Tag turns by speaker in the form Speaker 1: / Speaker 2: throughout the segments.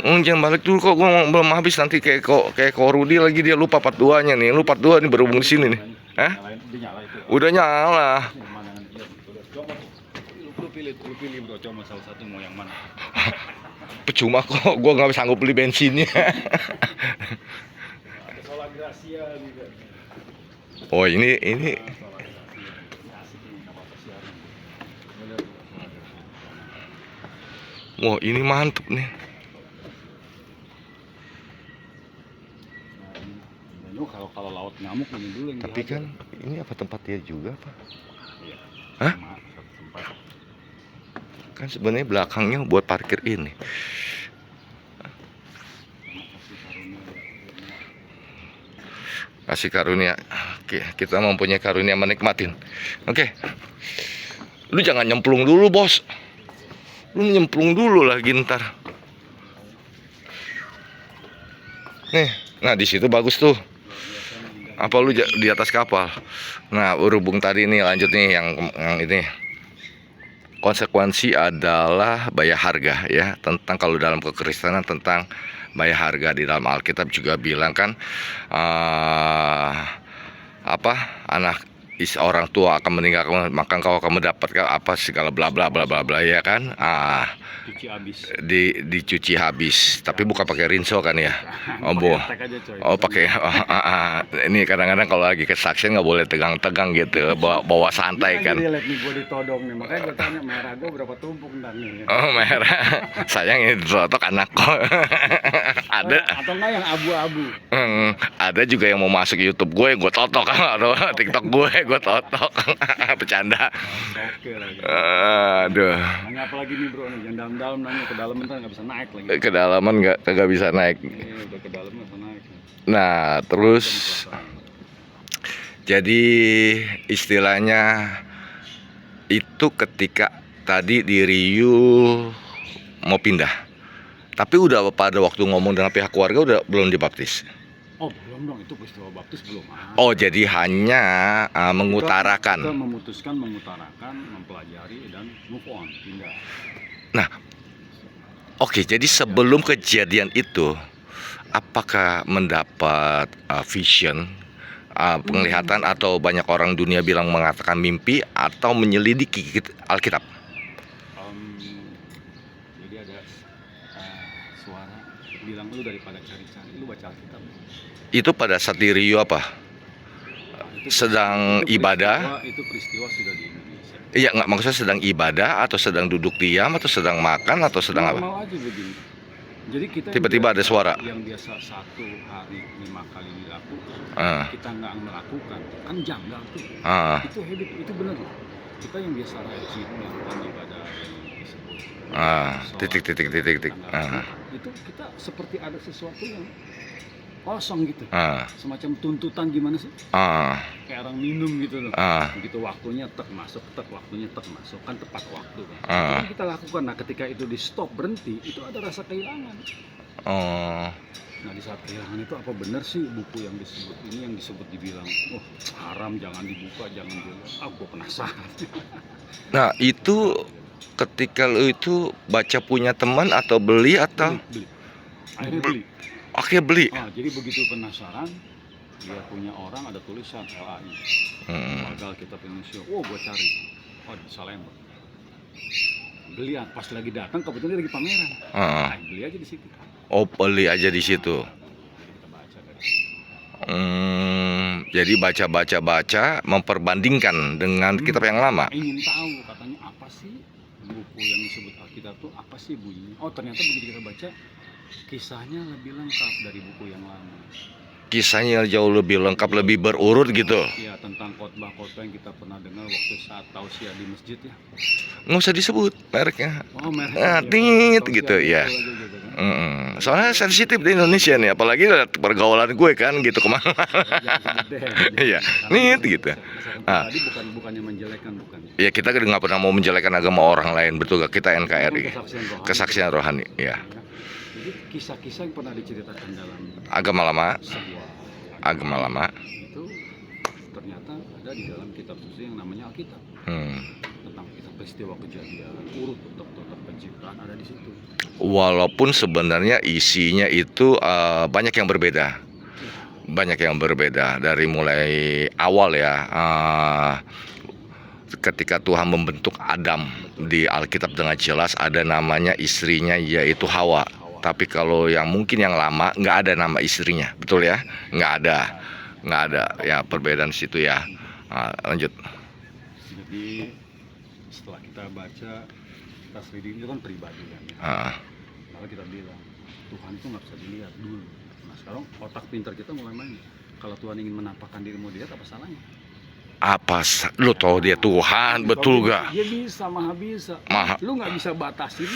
Speaker 1: Jangan balik dulu kok, gua belum habis nanti kayak Rudi lagi, dia lupa part 2-nya nih. Lu part 2 nih berhubung di sini nih. Hah? Udah nyala.
Speaker 2: Lu pilih bro, coba salah satu mau yang mana?
Speaker 1: Percuma kok, gua nggak sanggup beli bensinnya.
Speaker 2: Ada Solar Gracia juga.
Speaker 1: Oh ini wah ini mantep nih.
Speaker 2: Kalau laut ngamuk ini dulu yang
Speaker 1: Tapi kan ini apa tempat dia juga apa?
Speaker 2: iya.
Speaker 1: Hah?
Speaker 2: Satu tempat.
Speaker 1: Kan sebenarnya belakangnya buat parkir ini. Kasih karunia. Oke, kita mempunyai karunia menikmatin. Oke. Lu jangan nyemplung dulu, Bos. Lu nyemplung dulu lagi ntar. Nih, nah di situ bagus tuh. Apa lu di atas kapal? Nah, berhubung tadi nih lanjut nih yang ini. Konsekuensi adalah bayar harga ya. Tentang kalau dalam kekristenan tentang bayar harga, di dalam Alkitab juga bilang kan anak orang tua akan meninggalkan, maka engkau akan mendapatkan apa segala bla bla bla bla bla ya kan.
Speaker 2: Cuci habis.
Speaker 1: Dicuci habis, tapi bukan pakai rinso kan ya? Oh pakai. Ini kadang-kadang kalau lagi kesaksian nggak boleh tegang-tegang gitu, bawa santai kan.
Speaker 2: Jadi lihat nih gue ditodong nih, makanya gue tanya merah gue berapa tumpuk ntar nih.
Speaker 1: Oh merah, sayang ini dirotok anak kok. Ada.
Speaker 2: Atau enggak yang abu-abu.
Speaker 1: Ada juga yang mau masuk YouTube gue totok, atau TikTok gue totok. Bercanda.
Speaker 2: Oke lagi.
Speaker 1: Aduh.
Speaker 2: Nanya apa lagi nih bro nih, yang dalam-dalam nanya ke dalam ntar nggak bisa naik lagi.
Speaker 1: Kedalaman nggak bisa naik.
Speaker 2: Udah ke dalam nggak bisa naik.
Speaker 1: Nah terus jadi istilahnya itu ketika tadi di Riu mau pindah, tapi udah pada waktu ngomong dengan pihak keluarga udah belum dibaptis.
Speaker 2: Oh belum dong, itu peristiwa baptis belum.
Speaker 1: Oh jadi hanya mengutarakan.
Speaker 2: Kita memutuskan mengutarakan, mempelajari dan move on, pindah.
Speaker 1: Nah, oke, jadi sebelum kejadian itu, apakah mendapat vision, penglihatan, atau banyak orang dunia bilang mengatakan mimpi, atau menyelidiki Alkitab?
Speaker 2: Jadi ada suara bilang lu daripada cari-cari, lu baca Alkitab.
Speaker 1: Itu pada saat di Rio apa? Sedang ibadah?
Speaker 2: Itu peristiwa sudah di Indonesia.
Speaker 1: Iya, nggak, maksudnya sedang ibadah atau sedang duduk diam atau sedang makan atau sedang apa?
Speaker 2: Normal aja begini. Jadi kita
Speaker 1: Tiba-tiba ada suara.
Speaker 2: Yang biasa 1 hari 5 kali dilakukan, kita nggak melakukan, kan janggal tuh. Itu habit, itu benar loh. Kita yang biasa rajin melakukan ibadah yang disebut
Speaker 1: titik.
Speaker 2: Itu kita seperti ada sesuatu yang kosong gitu, semacam tuntutan gimana sih? Kayak orang minum gitu loh. Begitu waktunya masuk, waktunya masuk, kan tepat waktu kan. Itu kita lakukan. Nah ketika itu di stop, berhenti, itu ada rasa kehilangan. Nah di saat kehilangan itu apa benar sih buku yang disebut ini, yang disebut dibilang haram, jangan dibuka, jangan dilihat. Gue penasaran.
Speaker 1: Nah itu ketika lu itu baca punya teman atau beli atau?
Speaker 2: Beli. Akhirnya beli.
Speaker 1: Oke beli.
Speaker 2: Jadi begitu penasaran, dia punya orang ada tulisan LAI, Lembaga Alkitab Indonesia. Gue cari, di Salemba. Beli pas lagi datang, kebetulan dia lagi pameran. Beli aja di situ.
Speaker 1: Oh beli aja di situ.
Speaker 2: Kita baca dari.
Speaker 1: Jadi baca, memperbandingkan dengan kitab yang lama.
Speaker 2: Ingin tahu katanya apa sih buku yang disebut Alkitab itu, apa sih bunyinya? Oh ternyata begitu kita baca, kisahnya lebih lengkap dari buku yang lama.
Speaker 1: Kisahnya jauh lebih lengkap, lebih berurut gitu.
Speaker 2: Iya, tentang khotbah-khotbah yang kita pernah dengar waktu saat tausiah di masjid ya.
Speaker 1: Nggak usah disebut mereknya.
Speaker 2: Oh mereknya.
Speaker 1: Gitu ya. Soalnya sensitif di Indonesia nih, apalagi pergaulan gue kan gitu kemana. Iya, gitu.
Speaker 2: Tadi bukannya menjelekan, bukan.
Speaker 1: Ya kita nggak pernah mau menjelekan agama orang lain, betul gak? Kita NKRI. Kesaksian rohani, ya.
Speaker 2: Jadi kisah-kisah yang pernah diceritakan dalam
Speaker 1: agama lama,
Speaker 2: itu ternyata ada di dalam kitab suci yang namanya Alkitab. Tentang kitab peristiwa kejadian, urut tetap penciptaan ada di situ.
Speaker 1: Walaupun sebenarnya isinya itu banyak yang berbeda. Banyak yang berbeda dari mulai awal ya, ketika Tuhan membentuk Adam di Alkitab dengan jelas ada namanya istrinya yaitu Hawa. Tapi kalau yang mungkin yang lama nggak ada nama istrinya, betul ya? Nggak ada ya perbedaan situ ya. Lanjut.
Speaker 2: Jadi setelah kita baca, kita selidiki itu kan pribadi kan ya. Maka kita bilang Tuhan itu nggak bisa dilihat dulu. Nah sekarang otak pintar kita mulai main. Kalau Tuhan ingin menampakkan dirimu dilihat, apa salahnya?
Speaker 1: Lu tahu dia Tuhan, betul gak?
Speaker 2: Dia bisa, maha bisa. Lu nggak bisa batasin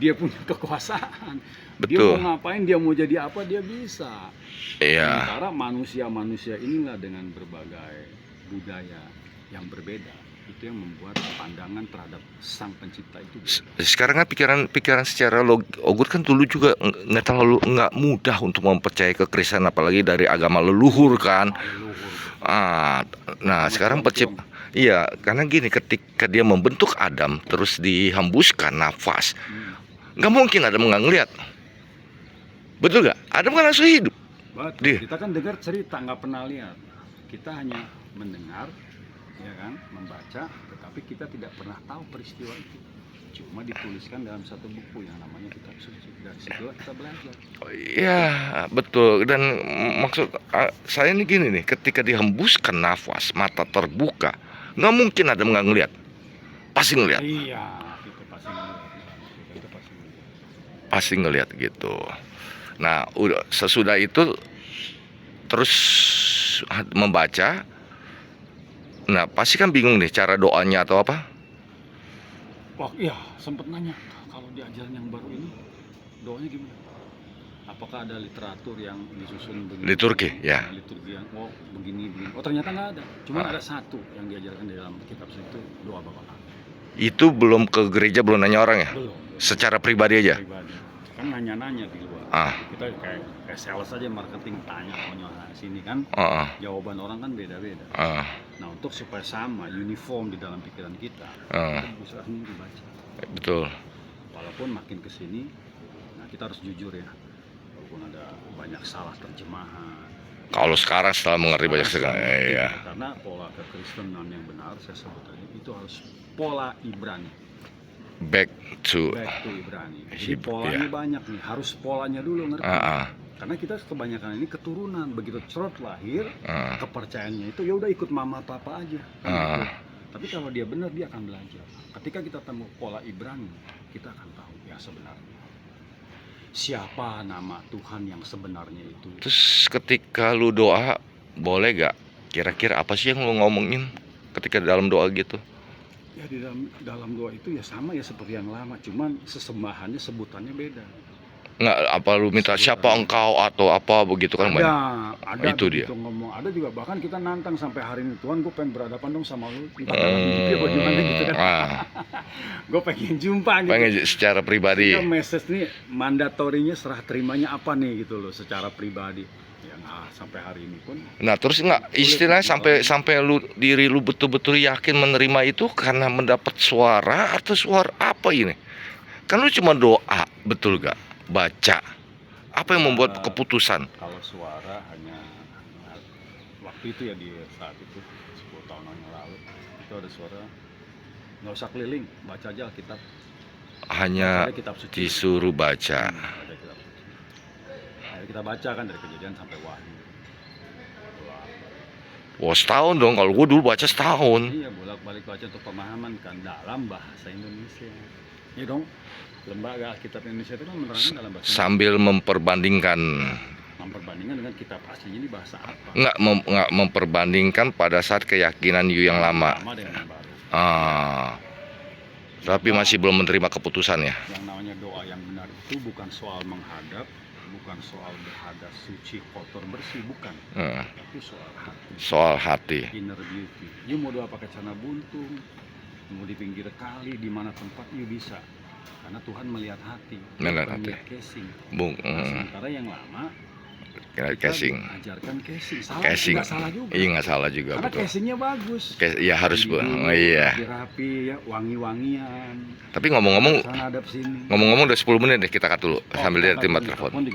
Speaker 2: dia punya kekuasaan.
Speaker 1: Betul.
Speaker 2: Dia mau ngapain, dia mau jadi apa, dia bisa.
Speaker 1: Iya.
Speaker 2: Sementara manusia inilah dengan berbagai budaya yang berbeda, itu yang membuat pandangan terhadap sang pencipta itu beda.
Speaker 1: Sekarang kan pikiran secara logut kan dulu juga nggak mudah untuk mempercayai kekristenan, apalagi dari agama leluhur kan. Nah sekarang iya, karena gini, ketika dia membentuk Adam terus dihembuskan nafas, nggak mungkin Adam nggak ngeliat, betul gak? Adam kan langsung hidup.
Speaker 2: Betul. Kita kan dengar cerita, nggak pernah lihat. Kita hanya mendengar, ya kan, membaca, tetapi kita tidak pernah tahu peristiwa itu. Cuma dituliskan dalam satu buku yang namanya Kitab Suci. Dari situlah kita belajar.
Speaker 1: Iya, betul. Dan maksud saya ini gini nih, ketika dihembuskan nafas, mata terbuka, nggak mungkin Adam nggak ngeliat, pasti ngeliat.
Speaker 2: Iya, itu pasti ngeliat. Itu pasti ngeliat.
Speaker 1: Pasti ngeliat gitu. Nah, sesudah itu terus membaca. Nah, pasti kan bingung nih cara doanya atau apa?
Speaker 2: Wah, iya, sempat nanya kalau di ajaran yang baru ini doanya gimana? Apakah ada literatur yang disusun begini?
Speaker 1: Liturgi, ya.
Speaker 2: Liturgi yang begini. Oh, ternyata nggak ada. Cuma ada satu yang diajarkan di dalam kitab itu, doa Bapa.
Speaker 1: Itu belum ke gereja, belum nanya orang ya?
Speaker 2: Belum.
Speaker 1: Secara pribadi aja?
Speaker 2: Pribadi. Kan nanya-nanya di luar. Kita kayak sales aja, marketing, tanya sini kan. Jawaban orang kan beda-beda. Nah, untuk supaya sama, uniform di dalam pikiran kita bisa dibaca.
Speaker 1: Betul.
Speaker 2: Walaupun makin kesini, nah kita harus jujur ya. Walaupun ada banyak salah terjemahan.
Speaker 1: Kalau sekarang setelah mengerti banyak sekali, ya.
Speaker 2: Karena pola kekristenan yang benar, saya sebut tadi, itu harus pola Ibrani.
Speaker 1: Back to
Speaker 2: Ibrani. Jadi polanya banyak nih, harus polanya dulu ngerti. Karena kita kebanyakan ini keturunan, begitu cerot lahir, kepercayaannya itu ya udah ikut mama papa aja. Tapi kalau dia benar, dia akan belajar. Ketika kita temu pola Ibrani, kita akan tahu ya sebenarnya siapa nama Tuhan yang sebenarnya itu.
Speaker 1: Terus ketika lu doa, boleh gak? Kira-kira apa sih yang lu ngomongin ketika dalam doa gitu?
Speaker 2: Ya di dalam doa itu ya sama ya seperti yang lama, cuman sesembahannya, sebutannya beda.
Speaker 1: Nggak, apa lu minta siapa engkau atau apa begitu kan?
Speaker 2: Ada
Speaker 1: itu dia
Speaker 2: ngomong, ada juga bahkan kita nantang sampai hari ini, Tuhan gue pengen berhadapan dong sama lu, entah dalam mimpi apa gimana gitu kan. Gue pengen jumpa gitu.
Speaker 1: Pengen secara pribadi.
Speaker 2: Message nih mandatorinya, serah terimanya apa nih gitu loh secara pribadi. Ya sampai hari ini pun.
Speaker 1: Nah terus nggak istilahnya sampai diri lu betul-betul yakin menerima itu karena mendapat suara atau suara apa ini? Kan lu cuma doa, betul gak? Baca. Apa yang membuat keputusan?
Speaker 2: Kalau suara hanya waktu itu ya, di saat itu 10 tahun yang lalu itu ada suara, nggak usah keliling, baca aja Alkitab.
Speaker 1: Hanya disuruh baca.
Speaker 2: Kita baca kan dari Kejadian sampai Wahyu.
Speaker 1: Wah, setahun dong, kalau gue dulu baca setahun.
Speaker 2: Iya, bolak-balik baca untuk pemahaman kan dalam bahasa Indonesia. Iya dong, lembaga Alkitab Indonesia itu kan menerangkan dalam bahasa Indonesia.
Speaker 1: Sambil memperbandingkan
Speaker 2: dengan kitab aslinya ini bahasa apa.
Speaker 1: Nggak memperbandingkan pada saat keyakinan yang lama.
Speaker 2: Dengan yang baru.
Speaker 1: Tapi masih belum menerima keputusan ya.
Speaker 2: Yang namanya doa yang benar itu bukan soal menghadap, bukan soal berhadas suci, kotor, bersih, bukan. Tapi soal hati. Soal hati. Inner beauty. You mau doa pakai celana buntung, mau di pinggir kali, di mana tempat, you bisa. Karena Tuhan melihat hati.
Speaker 1: Melihat hati.
Speaker 2: Casing.
Speaker 1: Bung.
Speaker 2: Sementara yang lama
Speaker 1: casing.
Speaker 2: Ajarkan casing. Salah,
Speaker 1: Casing.
Speaker 2: nggak salah juga.
Speaker 1: Iya, nggak salah juga,
Speaker 2: Karena
Speaker 1: betul.
Speaker 2: casingnya bagus.
Speaker 1: Ya harus, Bu.
Speaker 2: Dulu,
Speaker 1: Oh, iya.
Speaker 2: rapi ya, wangi-wangian.
Speaker 1: Tapi ngomong-ngomong
Speaker 2: Sana ada sini.
Speaker 1: ngomong-ngomong udah 10 menit deh, kita cut dulu
Speaker 2: Oh,
Speaker 1: sambil
Speaker 2: kita
Speaker 1: lihat timba
Speaker 2: cut dulu.
Speaker 1: telepon.
Speaker 2: Telepon juga